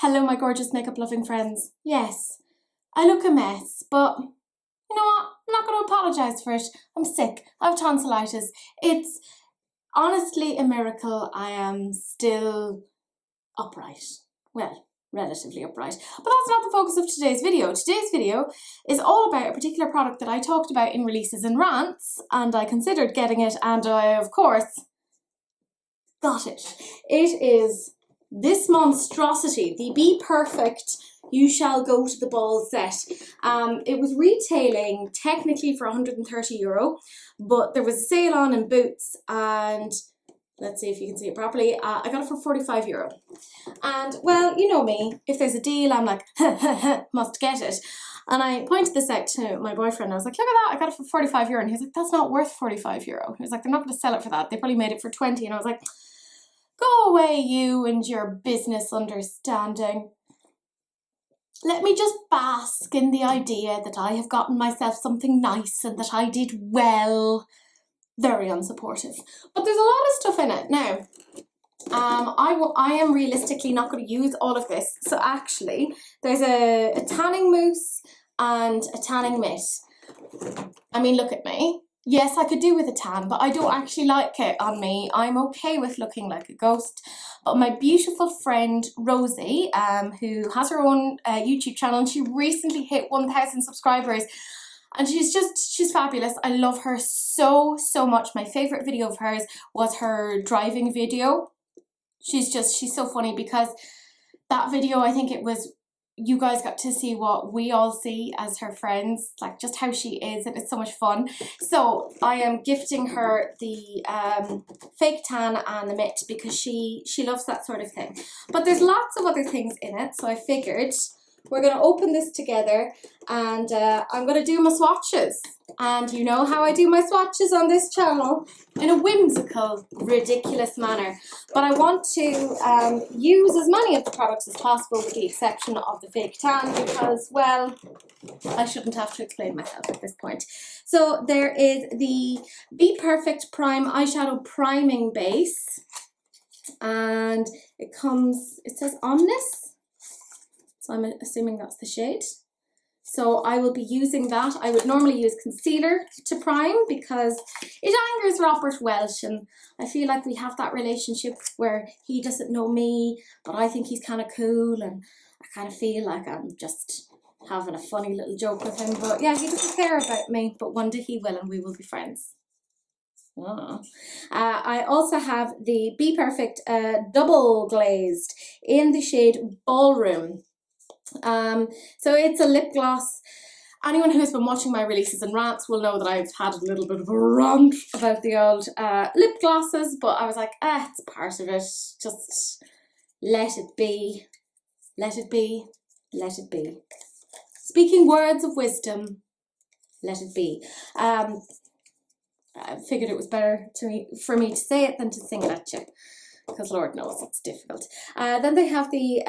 Hello, my gorgeous makeup loving friends. Yes, I look a mess, but you know what? I'm not going to apologise for it. I'm sick. I have tonsillitis. It's honestly a miracle I am still upright. Well, relatively upright. But that's not the focus of today's video. Today's video is all about a particular product that I talked about in releases and rants, and I considered getting it, and I, of course, got it. It is this monstrosity, the BPerfect You Shall Go to the Ball set. It was retailing technically for €130, but there was a sale on in Boots, and let's see if you can see it properly. I got it for €45. And well, you know me, if there's a deal, I'm like, must get it. And I pointed this out to my boyfriend. I was like, look at that, I got it for €45. And he was like, that's not worth €45. He was like, they're not going to sell it for that. They probably made it for 20. And I was like, go away, you and your business understanding. Let me just bask in the idea that I have gotten myself something nice and that I did well. Very unsupportive. But there's a lot of stuff in it. Now, I am realistically not going to use all of this. So actually, there's a tanning mousse and a tanning mitt. I mean, look at me. Yes, I could do with a tan, but I don't actually like it on me. I'm okay with looking like a ghost. But my beautiful friend Rosie, who has her own YouTube channel, and she recently hit 1,000 subscribers. And she's fabulous. I love her so much. My favorite video of hers was her driving video. She's so funny because that video, I think it was, you guys got to see what we all see as her friends, like just how she is, and it's so much fun. So I am gifting her the fake tan and the mitt because she loves that sort of thing. But there's lots of other things in it, so I figured we're going to open this together, and I'm going to do my swatches. And you know how I do my swatches on this channel, in a whimsical, ridiculous manner. But I want to use as many of the products as possible with the exception of the fake tan because, well, I shouldn't have to explain myself at this point. So there is the BPerfect Prime Eyeshadow Priming Base. And it says Omnis. So I'm assuming that's the shade. So I will be using that. I would normally use concealer to prime because it angers Robert Welsh, and I feel like we have that relationship where he doesn't know me, but I think he's kind of cool, and I kind of feel like I'm just having a funny little joke with him. But yeah, he doesn't care about me, but one day he will, and we will be friends. I also have the BPerfect Double Glazed in the shade Ballroom. So it's a lip gloss. Anyone who's been watching my releases and rants will know that I've had a little bit of a rant about the old lip glosses, but I was like, it's part of it. Just let it be. Let it be. Let it be. Speaking words of wisdom, let it be. I figured it was better for me to say it than to sing it at you, because Lord knows it's difficult. Then they have the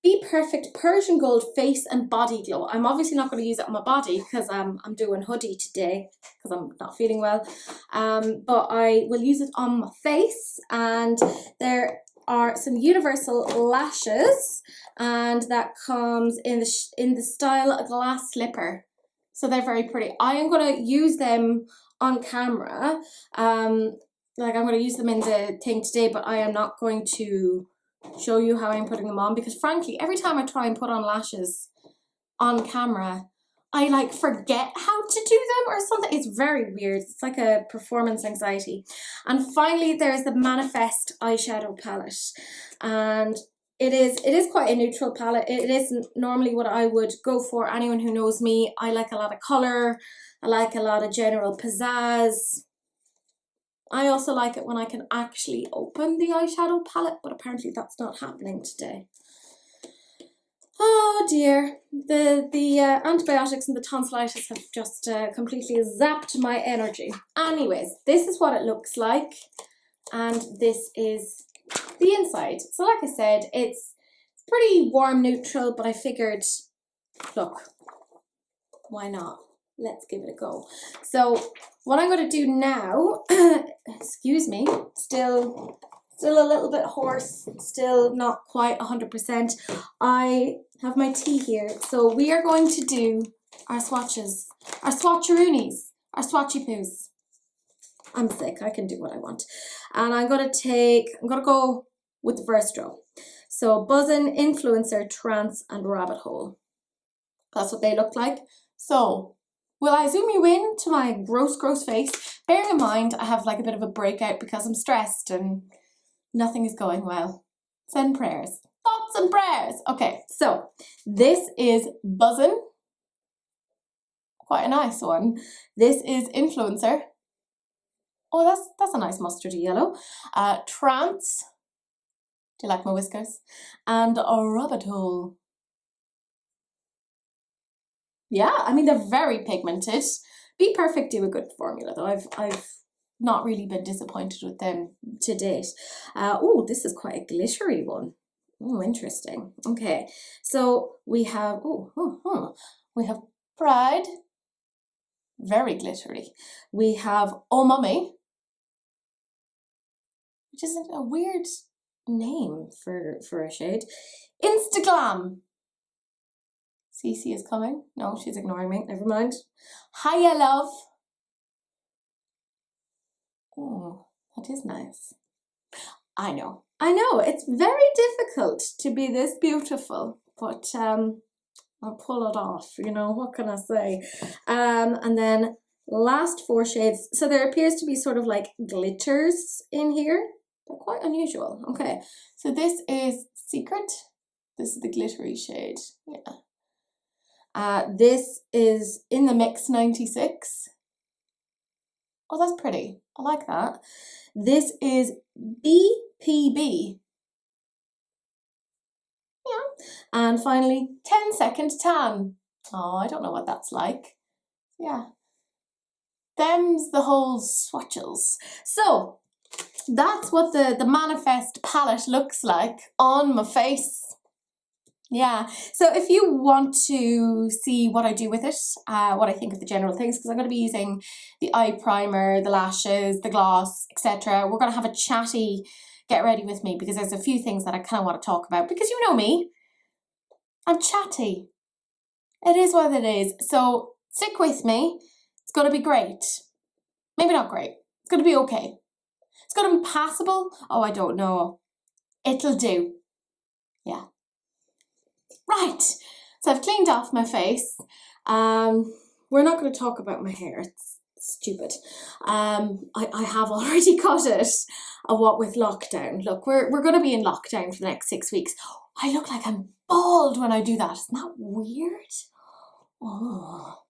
BPerfect Persian Gold Face and Body Glow. I'm obviously not going to use it on my body because I'm doing hoodie today because I'm not feeling well. But I will use it on my face, and there are some universal lashes, and that comes in the style Glass Slipper. So they're very pretty. I am going to use them on camera. Like I'm going to use them in the thing today, but I am not going to show you how I'm putting them on because frankly, every time I try and put on lashes on camera, I like forget how to do them or something. It's very weird. It's like a performance anxiety. And finally, there's the Manifest eyeshadow palette, and it is quite a neutral palette. It isn't normally what I would go for. Anyone who knows me, I like a lot of color. I like a lot of general pizzazz. I also like it when I can actually open the eyeshadow palette, but apparently that's not happening today. Oh dear, the antibiotics and the tonsillitis have just completely zapped my energy. Anyways, this is what it looks like, and this is the inside. So like I said, it's pretty warm neutral, but I figured, look, why not? Let's give it a go. So what I'm going to do now, excuse me, still Still a little bit hoarse, still not quite 100%. I have my tea here, so we are going to do our swatches, our swatcheroonies, our swatchy poos. I'm sick, I can do what I want. And I'm gonna go with the first row. So Buzzin', Influencer, Trance, and Rabbit Hole. That's what they look like. So will I zoom you in to my gross face? Bearing in mind I have like a bit of a breakout because I'm stressed and nothing is going well. Send prayers. Thoughts and prayers. Okay, so this is Buzzin'. Quite a nice one. This is Influencer. Oh, that's a nice mustardy yellow. Trance. Do you like my whiskers? And a Rabbit Hole. Yeah, I mean, they're very pigmented. BPerfect do a good formula though. I've not really been disappointed with them to date. Oh, this is quite a glittery one. Oh, interesting. Okay, so we have, we have Pride. Very glittery. We have Oh Mummy, which is a weird name for a shade. Instaglam. Cece is coming. No, she's ignoring me. Never mind. Hiya, love. Oh, that is nice. I know. It's very difficult to be this beautiful, but I'll pull it off. You know, what can I say? And then last 4 shades. So there appears to be sort of like glitters in here. They're quite unusual. Okay, so this is Secret. This is the glittery shade. Yeah. This is In the Mix 96. Oh, that's pretty. I like that. This is BPB. Yeah. And finally, 10-second tan. Oh, I don't know what that's like. Yeah. Them's the whole swatches. So that's what the Manifest palette looks like on my face. Yeah, so if you want to see what I do with it, what I think of the general things, because I'm going to be using the eye primer, the lashes, the gloss, etc. We're going to have a chatty get ready with me because there's a few things that I kind of want to talk about because you know me, I'm chatty. It is what it is. So stick with me. It's going to be great. Maybe not great. It's going to be okay. It's going to be passable. Oh, I don't know. It'll do. Yeah. Right, so I've cleaned off my face. We're not going to talk about my hair, it's stupid. I have already got it, what with lockdown. Look, we're going to be in lockdown for the next 6 weeks. I look like I'm bald when I do that. Isn't that weird? Oh.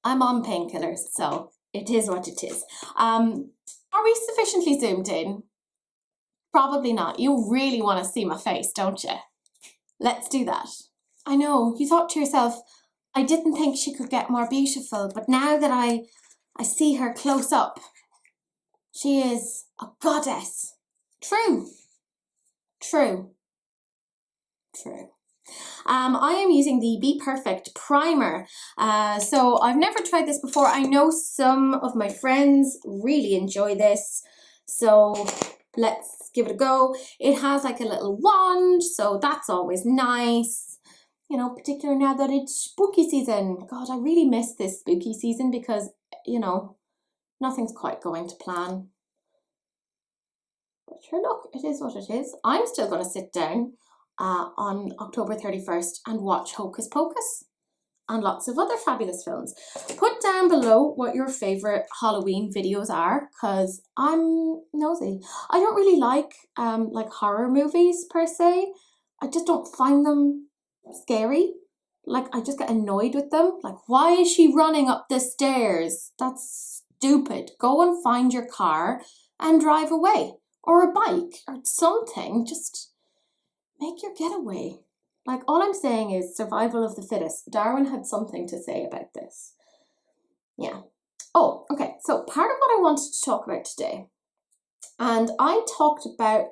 I'm on painkillers, so it is what it is. Are we sufficiently zoomed in? Probably not. You really want to see my face, don't you? Let's do that. I know, you thought to yourself, I didn't think she could get more beautiful, but now that I see her close up, she is a goddess. True. I am using the BPerfect primer. So I've never tried this before. I know some of my friends really enjoy this. So let's give it a go. It has like a little wand, so that's always nice. You know, particularly now that it's spooky season. God, I really miss this spooky season because, you know, nothing's quite going to plan. But sure, look, it is what it is. I'm still going to sit down on October 31st and watch Hocus Pocus and lots of other fabulous films. Put down below what your favourite Halloween videos are, because I'm nosy. I don't really like horror movies per se. I just don't find them scary. Like, I just get annoyed with them. Like, why is she running up the stairs? That's stupid. Go and find your car and drive away. Or a bike or something. Just make your getaway. Like, all I'm saying is survival of the fittest. Darwin had something to say about this. Yeah. Oh, okay. So part of what I wanted to talk about today, and I talked about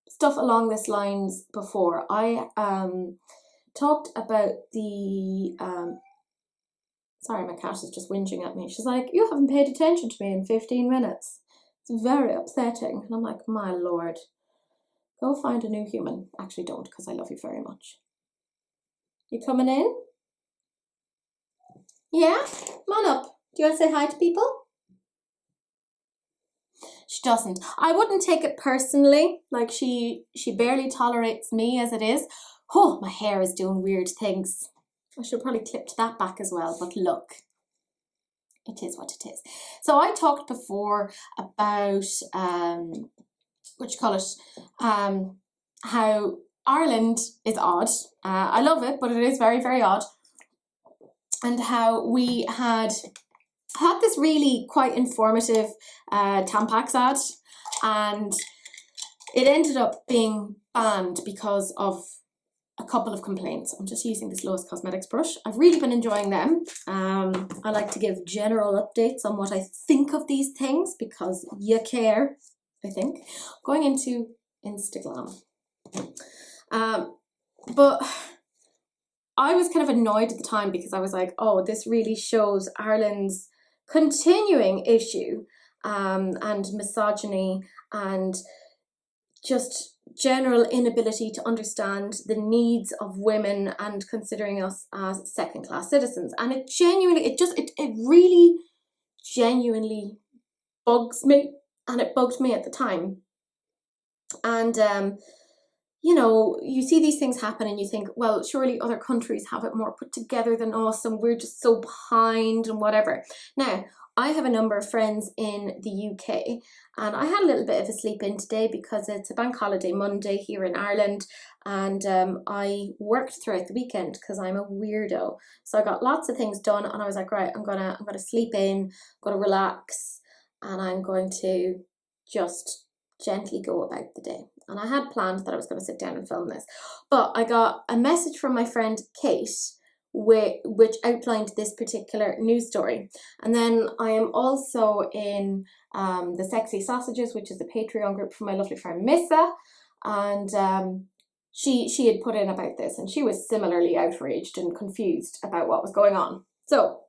stuff along this lines before. I talked about the, sorry, my cat is just whinging at me. She's like, you haven't paid attention to me in 15 minutes. It's very upsetting. And I'm like, my lord, go find a new human. Actually don't, because I love you very much. You coming in? Yeah? Come on up. Do you want to say hi to people? She doesn't. I wouldn't take it personally. Like she barely tolerates me as it is. Oh, my hair is doing weird things. I should probably clip that back as well, but look. It is what it is. So I talked before about how Ireland is odd. I love it, but it is very, very odd. And how we had this really quite informative Tampax ad, and it ended up being banned because of a couple of complaints. I'm just using this Lois Cosmetics brush. I've really been enjoying them. I like to give general updates on what I think of these things because you care, I think. Going into Instagram. But I was kind of annoyed at the time because I was like, oh, this really shows Ireland's continuing issue and misogyny and just general inability to understand the needs of women and considering us as second-class citizens. And it really genuinely bugs me, and it bugged me at the time. And you know, you see these things happen and you think, well, surely other countries have it more put together than us and we're just so behind and whatever. Now, I have a number of friends in the UK, and I had a little bit of a sleep in today because it's a bank holiday Monday here in Ireland, and I worked throughout the weekend because I'm a weirdo. So I got lots of things done, and I was like, right, I'm gonna sleep in, I'm gonna relax, and I'm going to just gently go about the day. And I had planned that I was going to sit down and film this, but I got a message from my friend Kate which outlined this particular news story. And then I am also in the Sexy Sausages, which is a Patreon group for my lovely friend Missa, and she had put in about this, and she was similarly outraged and confused about what was going on. So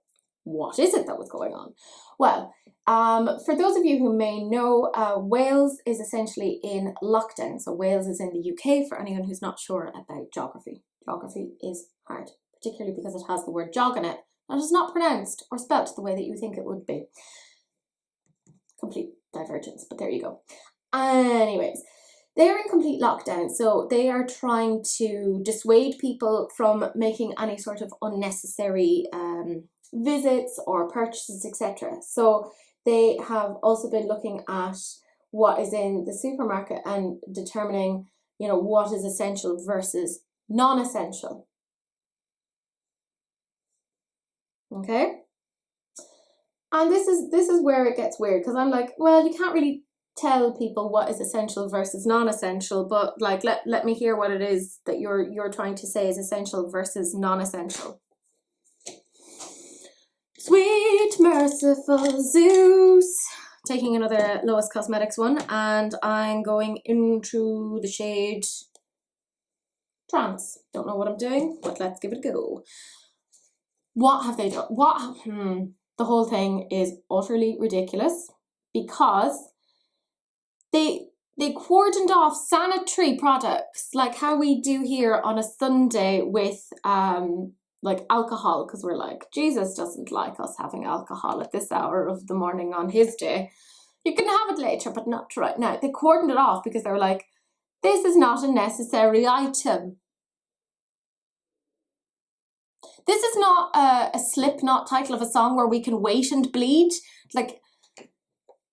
what is it that was going on? Well, for those of you who may know, Wales is essentially in lockdown. So Wales is in the UK, for anyone who's not sure about geography. Geography is hard, particularly because it has the word jog in it, and it's not pronounced or spelt the way that you think it would be. Complete divergence, but there you go. Anyways, they're in complete lockdown, so they are trying to dissuade people from making any sort of unnecessary visits or purchases, etc. So they have also been looking at what is in the supermarket and determining, you know, what is essential versus non-essential. Okay, and this is where it gets weird, because I'm like, well, you can't really tell people what is essential versus non-essential, but like let me hear what it is that you're trying to say is essential versus non-essential. Sweet merciful Zeus. Taking another Lois Cosmetics one, and I'm going into the shade Trance. Don't know what I'm doing, but let's give it a go. What have they done? The whole thing is utterly ridiculous because they cordoned off sanitary products, like how we do here on a Sunday with like alcohol, because we're like, Jesus doesn't like us having alcohol at this hour of the morning on his day. You can have it later, but not right now. They cordoned it off because they were like, this is not a necessary item. This is not a Slipknot title of a song where we can wait and bleed. Like,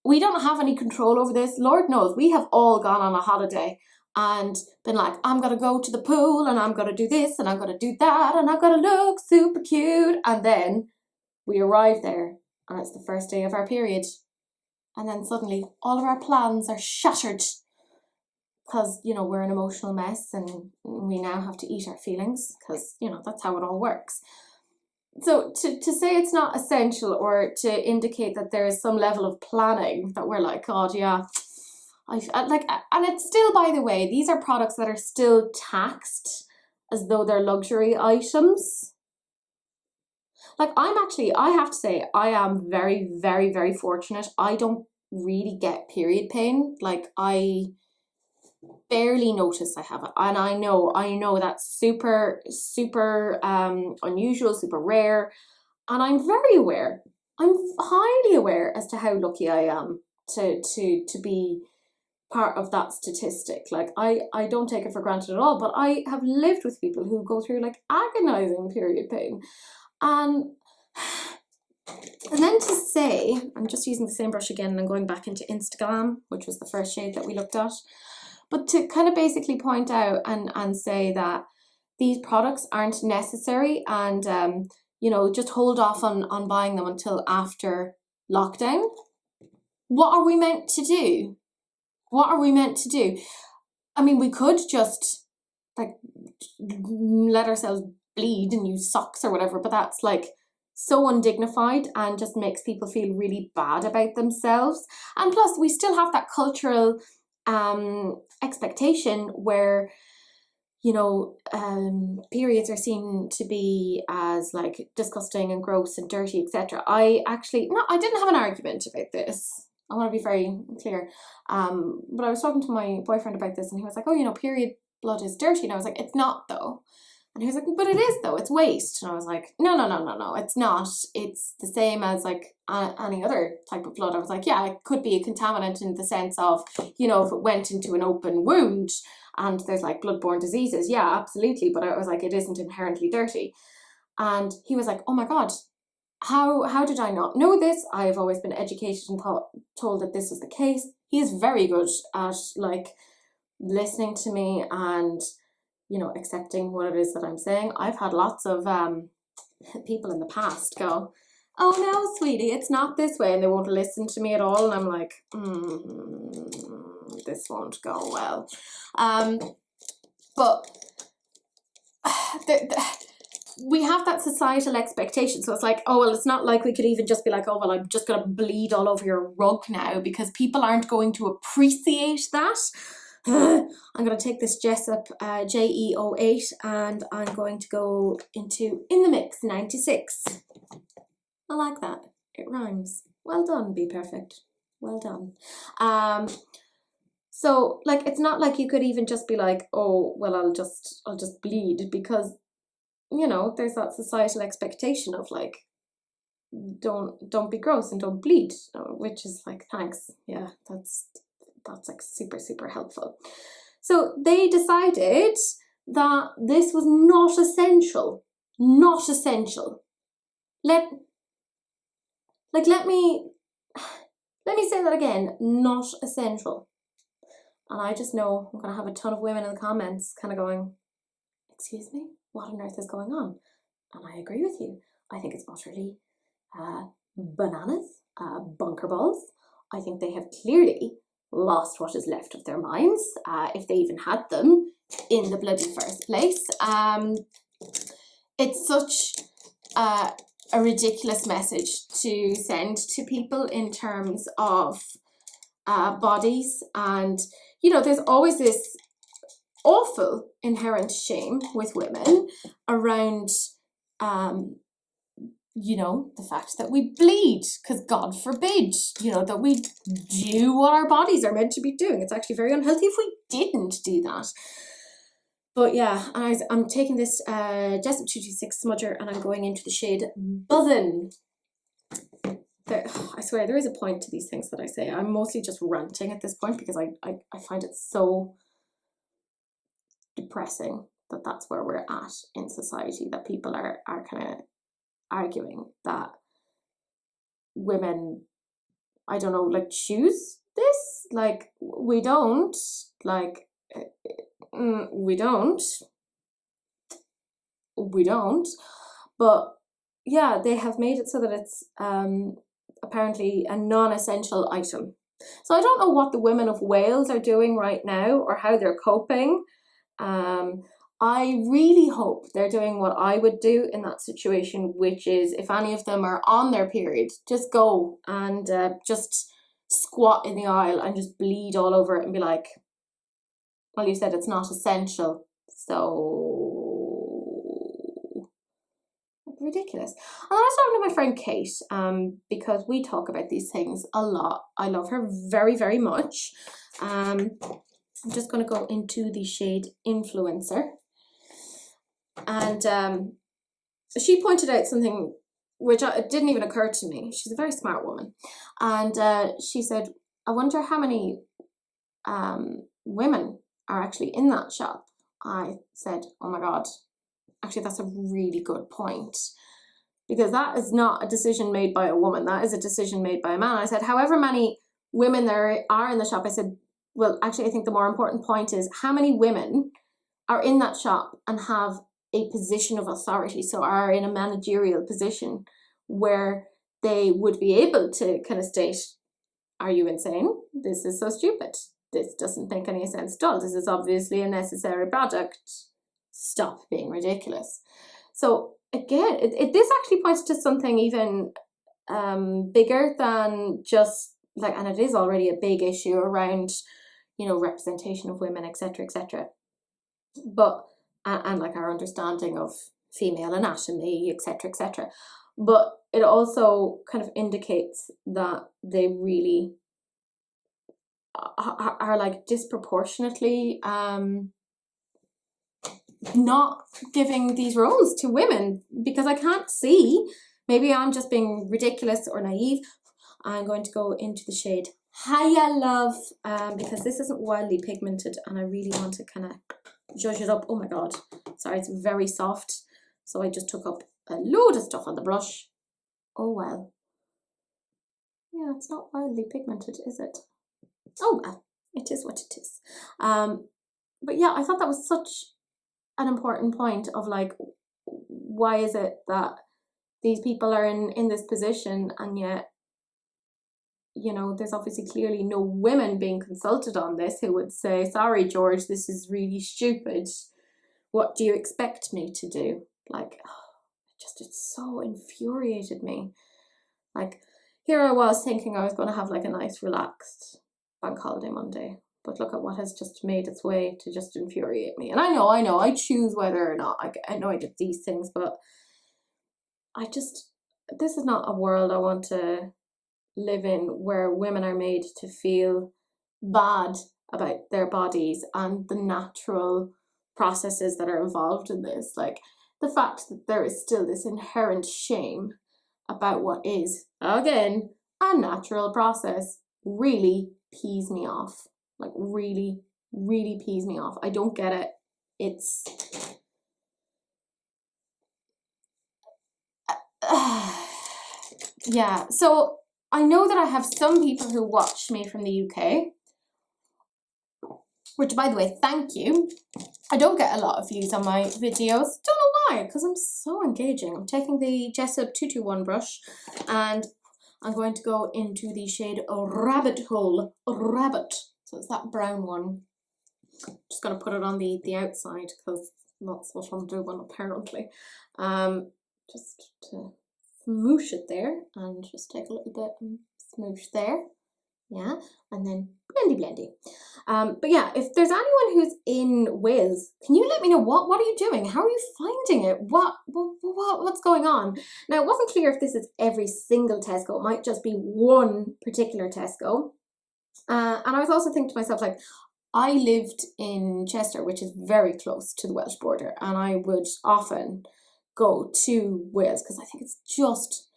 we don't have any control over this. Lord knows, we have all gone on a holiday and been like, I'm going to go to the pool and I'm going to do this and I'm going to do that and I'm going to look super cute. And then we arrive there and it's the first day of our period. And then suddenly all of our plans are shattered because, you know, we're an emotional mess and we now have to eat our feelings because, you know, that's how it all works. So to say it's not essential or to indicate that there is some level of planning that we're like, God, yeah, and it's still, by the way, these are products that are still taxed as though they're luxury items. Like I have to say, I am very, very, very fortunate. I don't really get period pain. Like I barely notice I have it, and I know that's super unusual, super rare, and I'm very aware. I'm highly aware as to how lucky I am to be part of that statistic. Like I don't take it for granted at all, but I have lived with people who go through like agonizing period pain, and then to say, I'm just using the same brush again and I'm going back into Instagram, which was the first shade that we looked at, but to kind of basically point out and say that these products aren't necessary, and you know, just hold off on buying them until after lockdown. What are we meant to do? What are we meant to do? I mean, we could just like let ourselves bleed and use socks or whatever, but that's like so undignified and just makes people feel really bad about themselves. And plus, we still have that cultural expectation where, you know, periods are seen to be as like disgusting and gross and dirty, etc. I didn't have an argument about this. I want to be very clear. But I was talking to my boyfriend about this, and he was like, oh, you know, period blood is dirty. And I was like, it's not though. And he was like, but it is though, it's waste. And I was like, no, it's not. It's the same as like any other type of blood. I was like, yeah, it could be a contaminant in the sense of, you know, if it went into an open wound and there's like bloodborne diseases, yeah, absolutely. But I was like, it isn't inherently dirty. And he was like, oh my God, how did I not know this? I've always been educated and told that this was the case. He's very good at like listening to me and, you know, accepting what it is that I'm saying. I've had lots of people in the past go, oh no, sweetie, it's not this way, and they won't listen to me at all. And I'm like, this won't go well. But we have that societal expectation. So it's like, oh, well, it's not like we could even just be like, oh, well, I'm just going to bleed all over your rug now, because people aren't going to appreciate that. I'm going to take this Jessup JE08 and I'm going to go into In the Mix 96. I like that. It rhymes. Well done, BPerfect. Well done. So like, it's not like you could even just be like, oh, well, I'll just bleed, because, you know, there's that societal expectation of like, don't be gross and don't bleed, which is like, thanks. Yeah, that's like super helpful. So they decided that this was not essential. Not essential. Let me say that again. Not essential. And I just know I'm going to have a ton of women in the comments kind of going, excuse me, what on earth is going on? And I agree with you. I think it's utterly bananas, bunker balls. I think they have clearly lost what is left of their minds, if they even had them in the bloody first place. It's such a ridiculous message to send to people in terms of bodies. And, you know, there's always this awful inherent shame with women around you know, the fact that we bleed, because God forbid, you know, that we do what our bodies are meant to be doing. It's actually very unhealthy if we didn't do that. But yeah, I'm taking this Jessup 226 smudger and I'm going into the shade Buzzin'. I swear there is a point to these things that I say. I'm mostly just ranting at this point because I find it so depressing that that's where we're at in society, that people are kind of arguing that women, I don't know, like choose this. Like we don't, like we don't, but yeah, they have made it so that it's apparently a non-essential item. So I don't know what the women of Wales are doing right now or how they're coping. I really hope they're doing what I would do in that situation, which is if any of them are on their period, just go and just squat in the aisle and just bleed all over it and be like, well, you said it's not essential, so ridiculous. And then I was talking to my friend Kate, because we talk about these things a lot. I love her very, very much. I'm just going to go into the shade Influencer. And she pointed out something which it didn't even occur to me. She's a very smart woman. And she said, I wonder how many women are actually in that shop. I said, oh my God, actually that's a really good point. Because that is not a decision made by a woman. That is a decision made by a man. I said, however many women there are in the shop, I said, well, actually I think the more important point is how many women are in that shop and have a position of authority, so are in a managerial position where they would be able to kind of state, are you insane? This is so stupid. This doesn't make any sense at all. This is obviously a necessary product. Stop being ridiculous. So again, this actually points to something even bigger than just like, and it is already a big issue around, you know, representation of women, etc., etc. But and like our understanding of female anatomy, etc., etc. But it also kind of indicates that they really are like disproportionately not giving these roles to women, because I can't see, maybe I'm just being ridiculous or naive. I'm going to go into the shade Hiya Love, because this isn't wildly pigmented and I really want to kind of judge it up. Oh my God, sorry, it's very soft. So I just took up a load of stuff on the brush. Oh well. Yeah, it's not wildly pigmented, is it? Oh well, it is what it is. But yeah, I thought that was such an important point of like, why is it that these people are in this position and yet, you know, there's obviously clearly no women being consulted on this who would say, sorry, George, this is really stupid. What do you expect me to do? Like, it so infuriated me. Like, here I was thinking I was going to have like a nice relaxed bank holiday Monday. But look at what has just made its way to just infuriate me. And I know, I choose whether or not, I know I did these things, but this is not a world I want to live in where women are made to feel bad about their bodies and the natural processes that are involved in this. Like, the fact that there is still this inherent shame about what is, again, a natural process really pees me off. Like, really, really pees me off. I don't get it. It's yeah, so I know that I have some people who watch me from the UK, which, by the way, thank you. I don't get a lot of views on my videos. Don't know why, because I'm so engaging. I'm taking the Jessup 221 brush and I'm going to go into the shade Rabbit Hole. Rabbit. So it's that brown one. Just going to put it on the outside because that's what I'm doing apparently. Just to smoosh it there and just take a little bit and smoosh there. Yeah, and then blendy. But yeah, if there's anyone who's in Wales, can you let me know what are you doing? How are you finding it? What's going on? Now, it wasn't clear if this is every single Tesco. It might just be one particular Tesco. And I was also thinking to myself, like, I lived in Chester, which is very close to the Welsh border, and I would often go to Wales because I think it's just,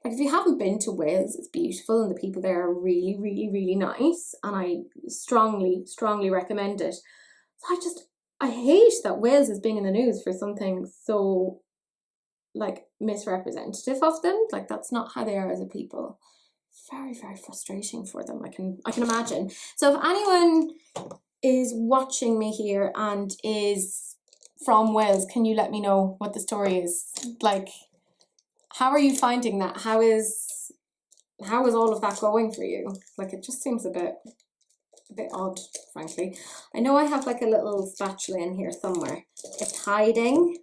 like, if you haven't been to Wales, it's beautiful and the people there are really, really, really nice, and I strongly, strongly recommend it. So I hate that Wales is being in the news for something so, like, misrepresentative of them. Like, that's not how they are as a people. Very, very frustrating for them, I can imagine. So if anyone is watching me here and is from Wales, can you let me know what the story is? Like, how are you finding that? How is all of that going for you? Like, it just seems a bit odd, frankly. I know I have like a little spatula in here somewhere. It's hiding.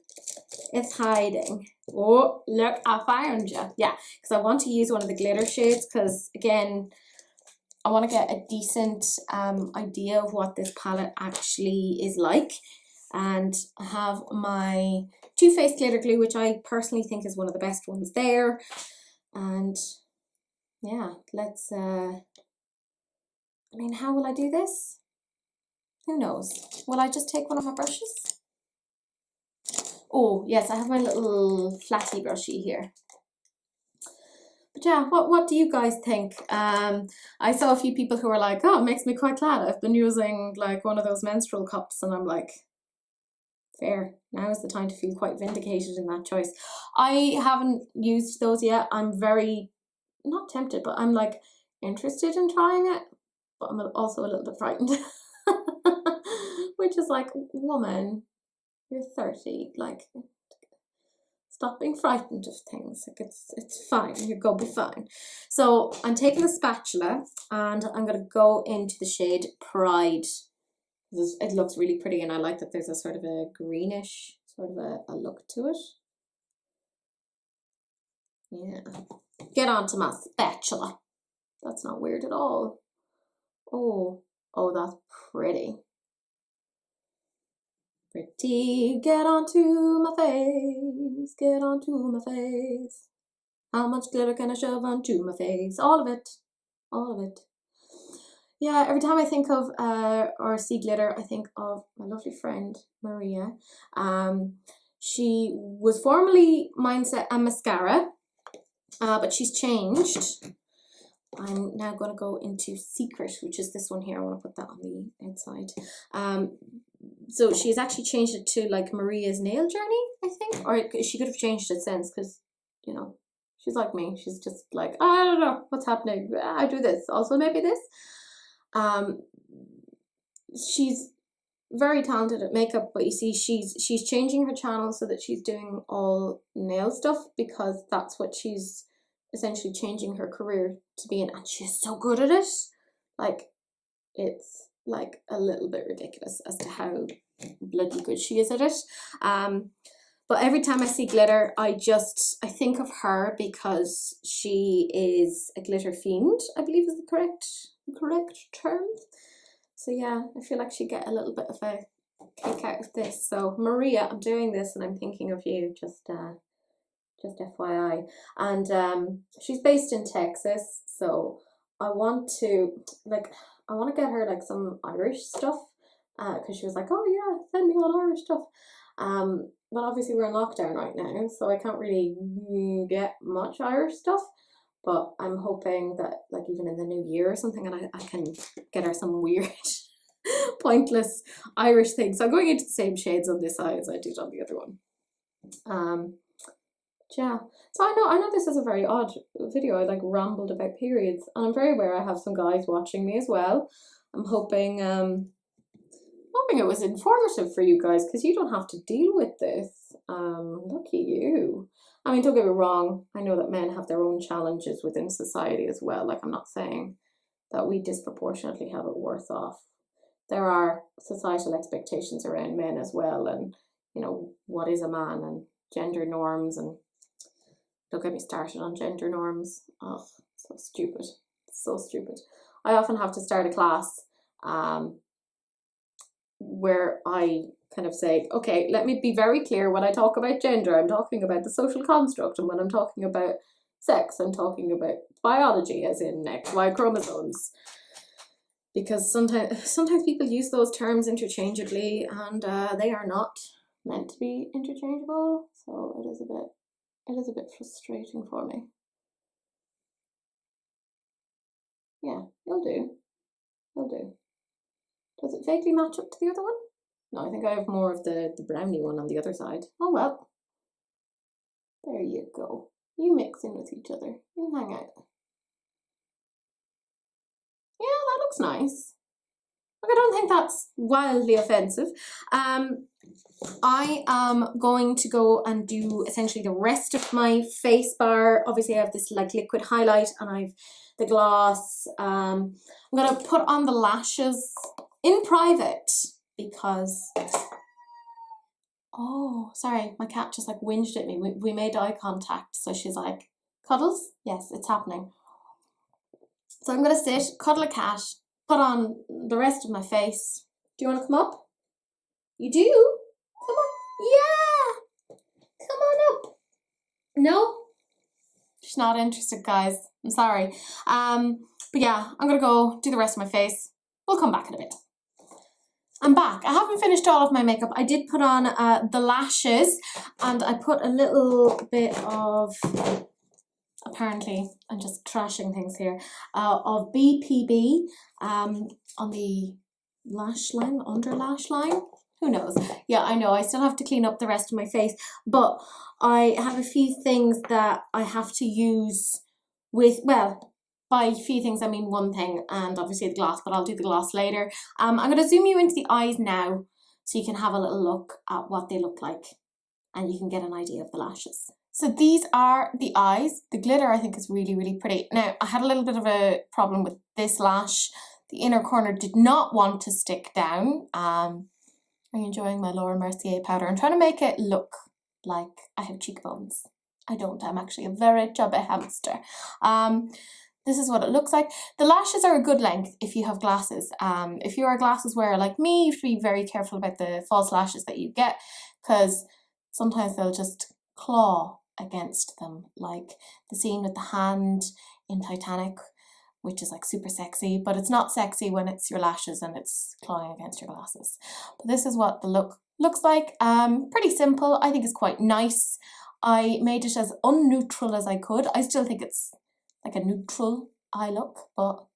It's hiding. Oh, look, I found you. Yeah, because I want to use one of the glitter shades because, again, I want to get a decent idea of what this palette actually is like. And I have my Too Faced glitter glue, which I personally think is one of the best ones there. And yeah, let's, I mean, how will I do this? Who knows? Will I just take one of my brushes? Oh, yes, I have my little flatty brushy here. But yeah, what do you guys think? I saw a few people who were like, oh, it makes me quite glad. I've been using like one of those menstrual cups, and I'm like, fair. Now is the time to feel quite vindicated in that choice. I haven't used those yet. I'm very, not tempted, but I'm like interested in trying it. But I'm also a little bit frightened. Which is like, woman, you're 30, like, stop being frightened of things. Like, it's fine, you're gonna be fine. So I'm taking the spatula and I'm gonna go into the shade Pride. It looks really pretty, and I like that there's a sort of a greenish sort of a look to it. Yeah. Get onto my spatula. That's not weird at all. Oh, that's pretty. Pretty, get onto my face, get onto my face. How much glitter can I shove onto my face? All of it, all of it. Yeah, every time I think of or see glitter, I think of my lovely friend Maria. She was formerly Mindset and Mascara, but she's changed. I'm now going to go into Secret, which is this one here. I want to put that on the outside. So she's actually changed it to like Maria's Nail Journey, I think. Or she could have changed it since, because, you know, she's like me. She's just like, I don't know what's happening. I do this. Also maybe this. She's very talented at makeup, but you see she's changing her channel so that she's doing all nail stuff, because that's what she's essentially changing her career to be in, and she's so good at it. Like, it's like a little bit ridiculous as to how bloody good she is at it. But every time I see glitter, I think of her, because she is a glitter fiend, I believe is the correct term. So yeah, I feel like she'd get a little bit of a kick out of this. So Maria, I'm doing this and I'm thinking of you, just FYI. And she's based in Texas, so I want to get her like some Irish stuff, because she was like, oh yeah, send me all Irish stuff. But obviously we're in lockdown right now, so I can't really get much Irish stuff. But I'm hoping that, like, even in the new year or something, and I can get her some weird, pointless Irish things. So I'm going into the same shades on this eye as I did on the other one. Yeah. So I know this is a very odd video. I like rambled about periods, and I'm very aware I have some guys watching me as well. I'm hoping it was informative for you guys, because you don't have to deal with this. Lucky you. I mean, don't get me wrong, I know that men have their own challenges within society as well. Like, I'm not saying that we disproportionately have it worse off. There are societal expectations around men as well, and, you know, what is a man, and gender norms, and don't get me started on gender norms. Oh, so stupid. So stupid. I often have to start a class where I kind of say, okay, let me be very clear. When I talk about gender, I'm talking about the social construct, and when I'm talking about sex, I'm talking about biology, as in XY chromosomes. Because sometimes people use those terms interchangeably, and they are not meant to be interchangeable. So it is a bit frustrating for me. Yeah, you'll do. You'll do. Does it vaguely match up to the other one? No, I think I have more of the brownie one on the other side. Oh well. There you go. You mix in with each other. You hang out. Yeah, that looks nice. Look, I don't think that's wildly offensive. I am going to go and do essentially the rest of my face bar. Obviously, I have this like liquid highlight, and I've the gloss. I'm going to put on the lashes in private, because... Oh, sorry, my cat just like whinged at me. We made eye contact, so she's like, cuddles? Yes, it's happening. So I'm going to sit, cuddle a cat, put on the rest of my face. Do you want to come up? You do? Yeah! Come on up. No? She's not interested, guys. I'm sorry. But yeah, I'm gonna go do the rest of my face. We'll come back in a bit. I'm back. I haven't finished all of my makeup. I did put on the lashes, and I put a little bit of, apparently, I'm just trashing things here, of BPB on the lash line, under lash line. Who knows? Yeah, I know. I still have to clean up the rest of my face, but I have a few things that I have to use with, well, by a few things I mean one thing, and obviously the gloss, but I'll do the gloss later. I'm going to zoom you into the eyes now so you can have a little look at what they look like and you can get an idea of the lashes. So these are the eyes. The glitter I think is really, really pretty. Now, I had a little bit of a problem with this lash. The inner corner did not want to stick down. Are you enjoying my Laura Mercier powder? I'm trying to make it look like I have cheekbones. I don't. I'm actually a very chubby hamster. This is what it looks like. The lashes are a good length if you have glasses. If you're a glasses wearer like me, you have to be very careful about the false lashes that you get, because sometimes they'll just claw against them, like the scene with the hand in Titanic, which is like super sexy, but it's not sexy when it's your lashes and it's clawing against your glasses. But this is what the look looks like. Pretty simple. I think it's quite nice. I made it as unneutral as I could. I still think it's like a neutral eye look, but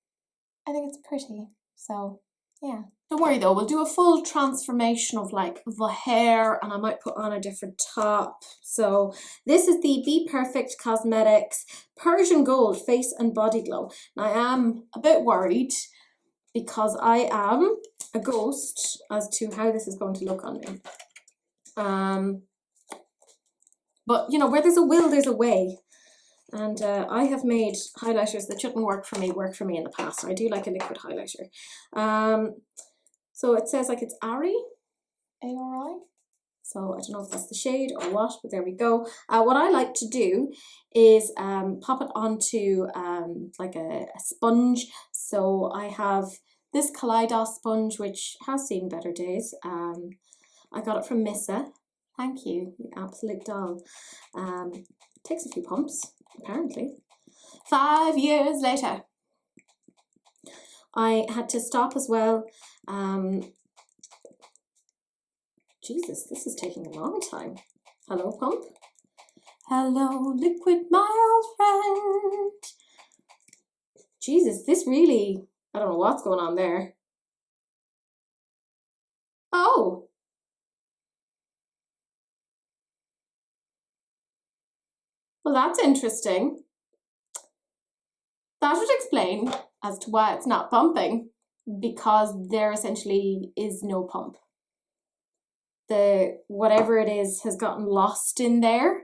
I think it's pretty. So yeah. Don't worry though, we'll do a full transformation of like the hair, and I might put on a different top. So this is the BPerfect Cosmetics Persian Gold Face and Body Glow. Now I am a bit worried because I am a ghost as to how this is going to look on me. But you know, where there's a will, there's a way. And I have made highlighters that shouldn't work for me in the past. I do like a liquid highlighter. So it says like it's Ari, A-R-I. So I don't know if that's the shade or what, but there we go. What I like to do is pop it onto like a sponge. So I have this Kaleidos sponge, which has seen better days. I got it from Missa. Thank you, you absolute doll. Takes a few pumps, apparently. 5 years later. I had to stop as well. Jesus, this is taking a long time. Hello, pump. Hello, liquid, my old friend. Jesus, this really, I don't know what's going on there. Oh. Well, that's interesting. That would explain as to why it's not pumping, because there essentially is no pump. The whatever it is has gotten lost in there.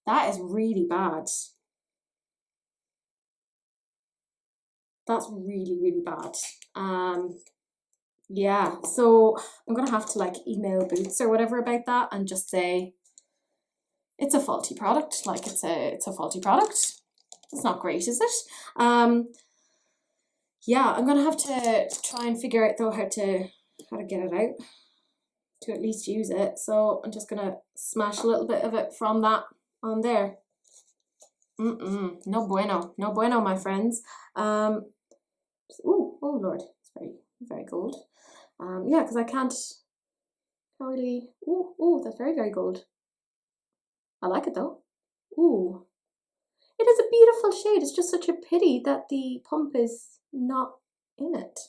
That is really bad. That's really, really bad. Yeah, so I'm gonna have to like email Boots or whatever about that and just say it's a faulty product. Like it's a faulty product. It's not great, is it? Yeah, I'm gonna have to try and figure out though how to get it out to at least use it. So I'm just gonna smash a little bit of it from that on there. No bueno, no bueno, my friends. Oh Lord, it's very, very gold. Yeah, because I can't really. Oh, that's very, very gold. I like it though. Ooh. It is a beautiful shade. It's just such a pity that the pump is not in it.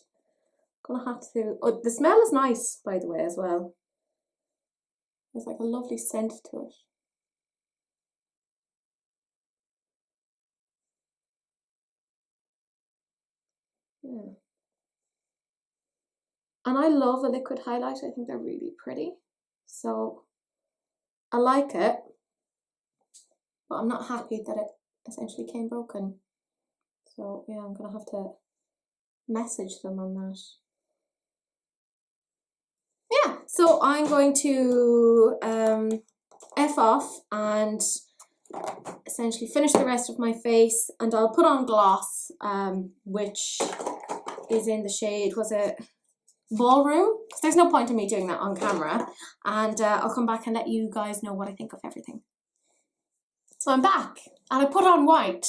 Gonna have to. Oh, the smell is nice, by the way, as well. There's like a lovely scent to it. Yeah. And I love a liquid highlight. I think they're really pretty. So I like it, but I'm not happy that it essentially came broken. So yeah, I'm gonna have to message them on that. Yeah, so I'm going to F off and essentially finish the rest of my face, and I'll put on gloss, which is in the shade, was it ballroom, because there's no point in me doing that on camera, and I'll come back and let you guys know what I think of everything. So I'm back, and I put on white.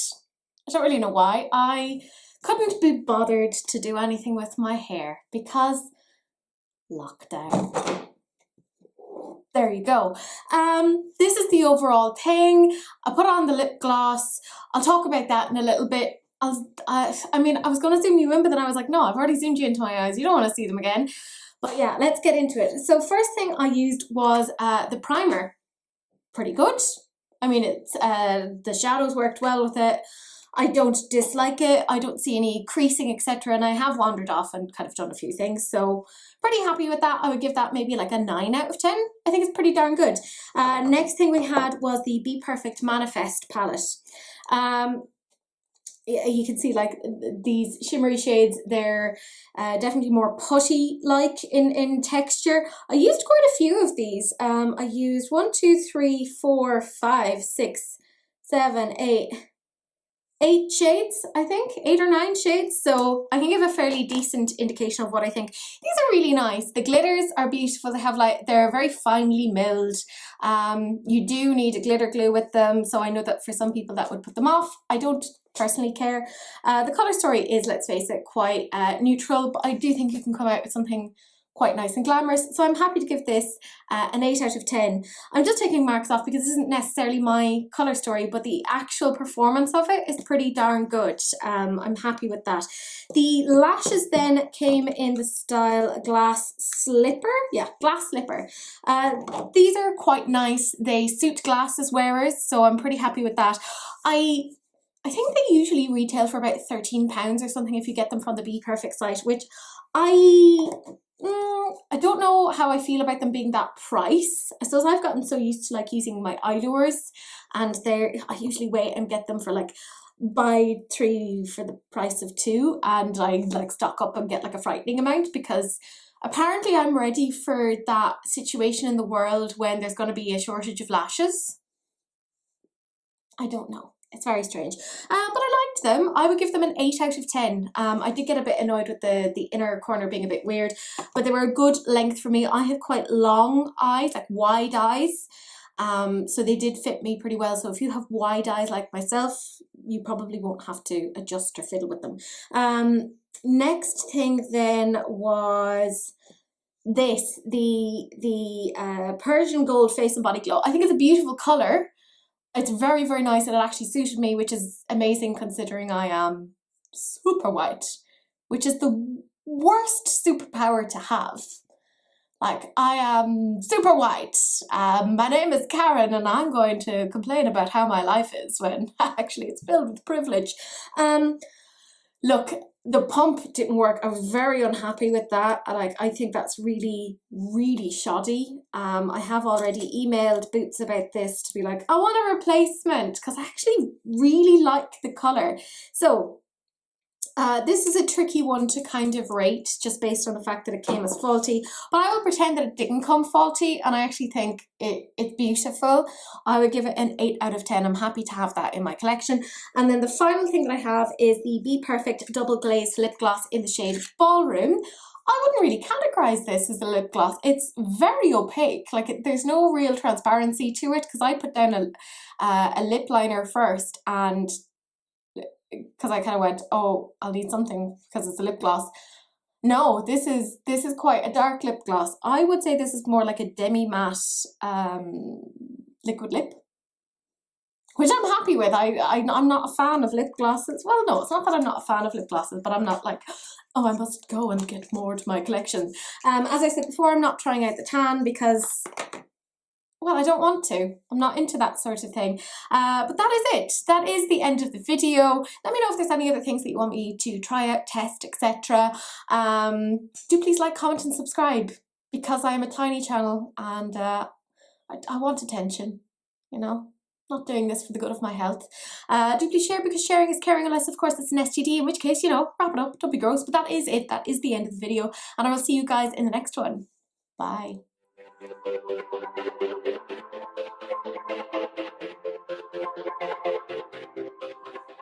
I don't really know why. I couldn't be bothered to do anything with my hair because lockdown. There you go. This is the overall thing. I put on the lip gloss. I'll talk about that in a little bit. I mean, I was going to zoom you in, but then I was like, no, I've already zoomed you into my eyes. You don't want to see them again. But yeah, let's get into it. So first thing I used was the primer. Pretty good. I mean, it's the shadows worked well with it. I don't dislike it. I don't see any creasing, etc. And I have wandered off and kind of done a few things. So pretty happy with that. I would give that maybe like a 9 out of 10. I think it's pretty darn good. Next thing we had was the BPerfect Manifest palette. You can see like these shimmery shades, they're definitely more putty-like in texture. I used quite a few of these. I used 1, 2, 3, 4, 5, 6, 7, 8 shades, I think, 8 or 9 shades, so I can give a fairly decent indication of what I think. These are really nice. The glitters are beautiful. They have like, they're very finely milled. You do need a glitter glue with them, so I know that for some people that would put them off. I don't personally care. The colour story is, let's face it, quite neutral, but I do think you can come out with something quite nice and glamorous, so I'm happy to give this an 8 out of 10. I'm just taking marks off because this isn't necessarily my colour story, but the actual performance of it is pretty darn good. I'm happy with that. The lashes then came in the style Glass Slipper. Yeah, Glass Slipper. These are quite nice. They suit glasses wearers, so I'm pretty happy with that. I think they usually retail for about £13 or something if you get them from the BPerfect site, which I don't know how I feel about them being that price. I suppose I've gotten so used to like using my eye lures, and I usually wait and get them for like buy 3 for the price of 2, and I like stock up and get like a frightening amount because apparently I'm ready for that situation in the world when there's going to be a shortage of lashes. I don't know. It's very strange. But I liked them. I would give them an 8 out of 10. I did get a bit annoyed with the inner corner being a bit weird, but they were a good length for me. I have quite long eyes, like wide eyes. So they did fit me pretty well. So if you have wide eyes like myself, you probably won't have to adjust or fiddle with them. Next thing then was this, the Persian Gold Face and Body Glow. I think it's a beautiful colour. It's very, very nice, and it actually suited me, which is amazing considering I am super white, which is the worst superpower to have. Like, I am super white. My name is Karen, and I'm going to complain about how my life is when actually it's filled with privilege. Look, the pump didn't work. I was very unhappy with that. I think that's really, really shoddy. I have already emailed Boots about this to be like, I want a replacement because I actually really like the colour. So this is a tricky one to kind of rate just based on the fact that it came as faulty, but I will pretend that it didn't come faulty, and I actually think it's beautiful. I would give it an 8 out of 10. I'm happy to have that in my collection. And then the final thing that I have is the BPerfect Double Glazed Lip Gloss in the shade Ballroom. I wouldn't really categorize this as a lip gloss. It's very opaque. Like, there's no real transparency to it because I put down a lip liner first, and because I kind of went, oh, I'll need something because it's a lip gloss. No, this is quite a dark lip gloss. I would say this is more like a demi-matte liquid lip, which I'm happy with. I'm not a fan of lip glosses. Well, no, it's not that I'm not a fan of lip glosses, but I'm not like, oh, I must go and get more to my collection. As I said before, I'm not trying out the tan because, well, I don't want to. I'm not into that sort of thing. But that is it. That is the end of the video. Let me know if there's any other things that you want me to try out, test, etc. Do please like, comment and subscribe because I am a tiny channel and I want attention, you know. Not doing this for the good of my health. Do please share because sharing is caring, unless of course it's an STD, in which case, you know, wrap it up. Don't be gross. But that is it. That is the end of the video. And I will see you guys in the next one. Bye.